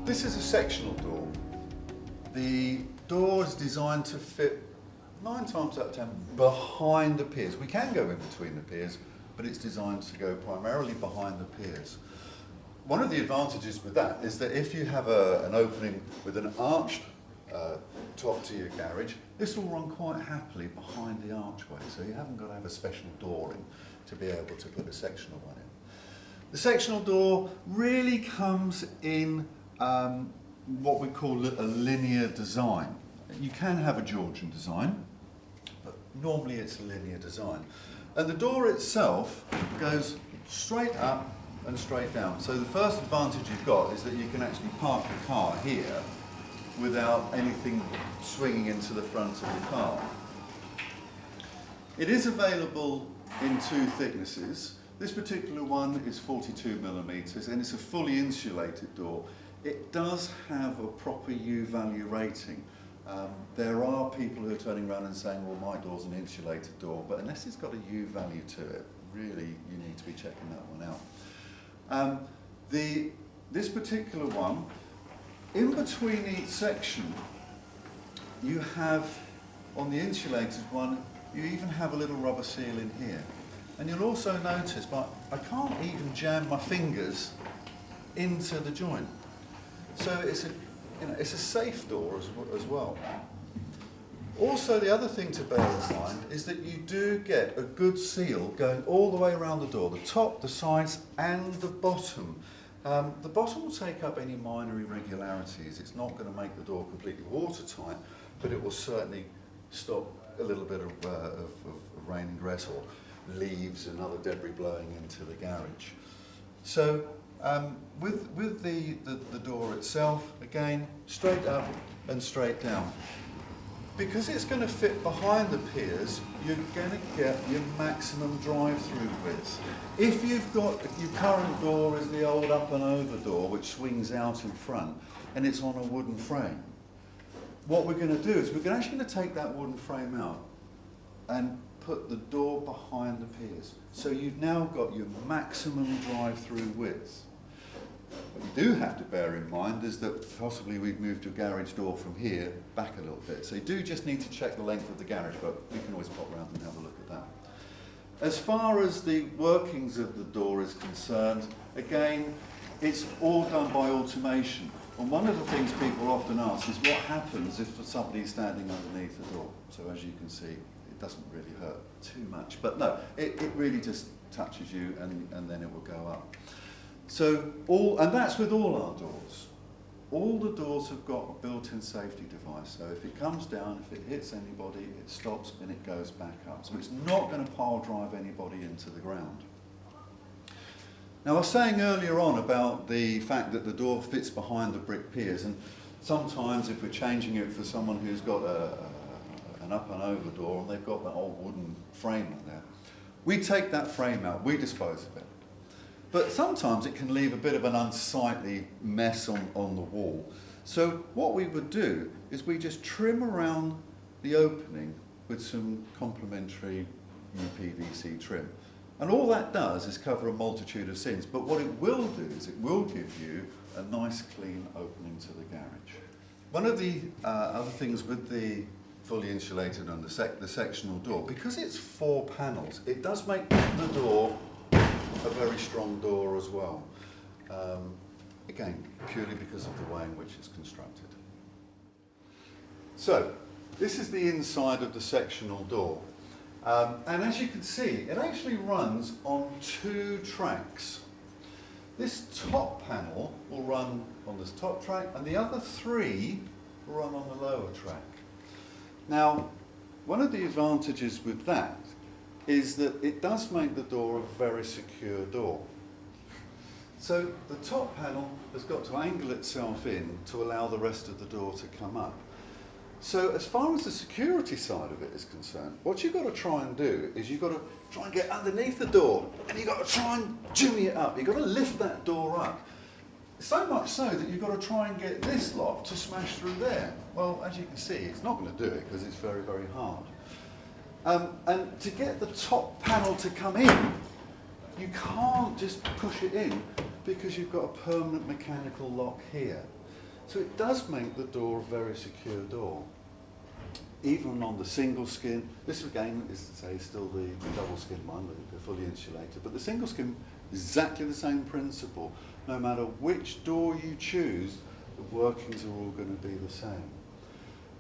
This is a sectional door. The door is designed to fit 9 times out of 10 behind the piers. We can go in between the piers, but it's designed to go primarily behind the piers. One of the advantages with that is that if you have an opening with an arched top to your garage, this will run quite happily behind the archway, so you haven't got to have a special door in to be able to put a sectional one in. The sectional door really comes in what we call a linear design. You can have a Georgian design, but normally it's a linear design. And the door itself goes straight up and straight down. So the first advantage you've got is that you can actually park the car here without anything swinging into the front of the car. It is available in 2 thicknesses. This particular one is 42mm and it's a fully insulated door. It does have a proper U-value rating. There are people who are turning around and saying, well, my door's an insulated door, but unless it's got a U-value to it, really you need to be checking that one out. This particular one, in between each section, you have, on the insulated one, you even have a little rubber seal in here. And you'll also notice, but I can't even jam my fingers into the joint. So it's a safe door as well. Also, the other thing to bear in mind is that you do get a good seal going all the way around the door, the top, the sides, and the bottom. The bottom will take up any minor irregularities. It's not going to make the door completely watertight, but it will certainly stop a little bit of rain ingress or leaves and other debris blowing into the garage. So with the door itself, again, straight up and straight down. Because it's going to fit behind the piers, you're going to get your maximum drive-through width. If you've got, your current door is the old up and over door which swings out in front and it's on a wooden frame, what we're going to do is we're actually going to take that wooden frame out and put the door behind the piers. So you've now got your maximum drive-through width. What you do have to bear in mind is that possibly we've moved your garage door from here back a little bit. So you do just need to check the length of the garage, but we can always pop around and have a look at that. As far as the workings of the door is concerned, again, it's all done by automation. And one of the things people often ask is what happens if somebody's standing underneath the door. So as you can see, it doesn't really hurt too much. But no, it really just touches you and then it will go up. So and that's with all our doors. All the doors have got a built-in safety device. So if it comes down, if it hits anybody, it stops and it goes back up. So it's not going to pile drive anybody into the ground. Now I was saying earlier on about the fact that the door fits behind the brick piers, and sometimes if we're changing it for someone who's got an up and over door and they've got that old wooden frame on there, we take that frame out, we dispose of it. But sometimes it can leave a bit of an unsightly mess on the wall. So what we would do is we just trim around the opening with some complementary UPVC trim. And all that does is cover a multitude of sins. But what it will do is it will give you a nice clean opening to the garage. One of the other things with the fully insulated and the sectional door, because it's 4 panels, it does make the door a very strong door as well. Again, purely because of the way in which it's constructed. So, this is the inside of the sectional door. And as you can see, it actually runs on 2 tracks. This top panel will run on this top track, and the other 3 will run on the lower track. Now, one of the advantages with that is that it does make the door a very secure door. So the top panel has got to angle itself in to allow the rest of the door to come up. So as far as the security side of it is concerned, what you've got to try and do is you've got to try and get underneath the door and you've got to try and jimmy it up. You've got to lift that door up. So much so that you've got to try and get this lock to smash through there. Well, as you can see, it's not going to do it because it's very, very hard. And to get the top panel to come in, you can't just push it in because you've got a permanent mechanical lock here. So it does make the door a very secure door. Even on the single skin, this again is to say still the double skin one, they're fully insulated, but the single skin is exactly the same principle. No matter which door you choose, the workings are all going to be the same.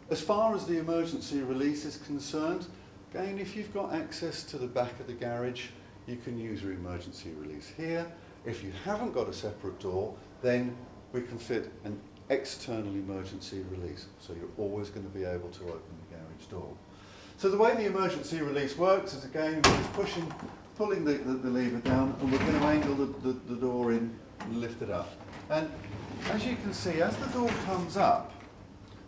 As far as the emergency release is concerned, again, if you've got access to the back of the garage, you can use your emergency release here. If you haven't got a separate door, then we can fit an external emergency release. So you're always going to be able to open the garage door. So the way the emergency release works is, again, we're just pulling the lever down, and we're going to angle the door in and lift it up. And as you can see, as the door comes up,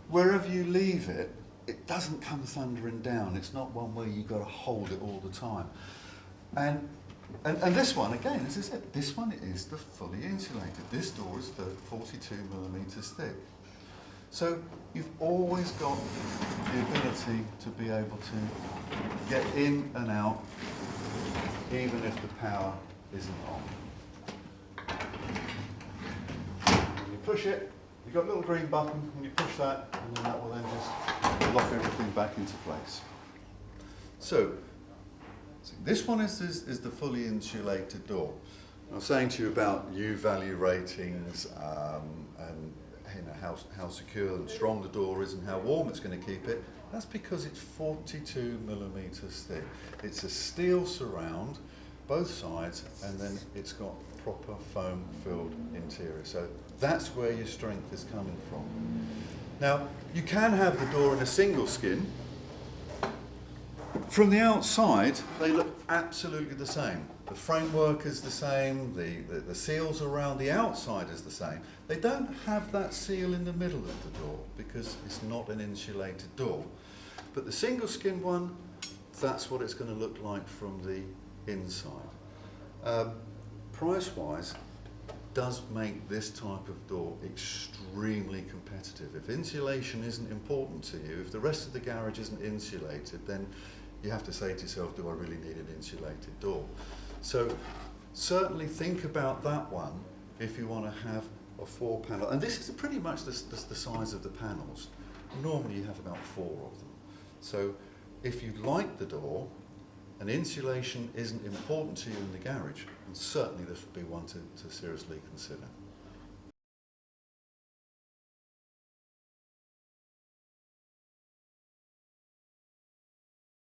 wherever you leave it, it doesn't come thundering down. It's not one where you've got to hold it all the time. And this one, again, as I said, this one is the fully insulated. This door is 42 millimetres thick. So you've always got the ability to be able to get in and out, even if the power isn't on. When you push it, you've got a little green button, and you push that, and then that will then just lock everything back into place. So this one is the fully insulated door. I was saying to you about U-value ratings and how secure and strong the door is and how warm it's going to keep it. That's because it's 42 millimetres thick. It's a steel surround, both sides, and then it's got proper foam-filled interior. So that's where your strength is coming from. Now, you can have the door in a single skin. From the outside, they look absolutely the same. The framework is the same, the seals around the outside is the same. They don't have that seal in the middle of the door because it's not an insulated door. But the single skin one, that's what it's going to look like from the inside. Price-wise, does make this type of door extremely competitive. If insulation isn't important to you, if the rest of the garage isn't insulated, then you have to say to yourself, do I really need an insulated door? So certainly think about that one if you want to have a 4-panel. And this is pretty much the size of the panels. Normally you have about 4 of them. So if you like the door and insulation isn't important to you in the garage, then certainly this would be one to seriously consider.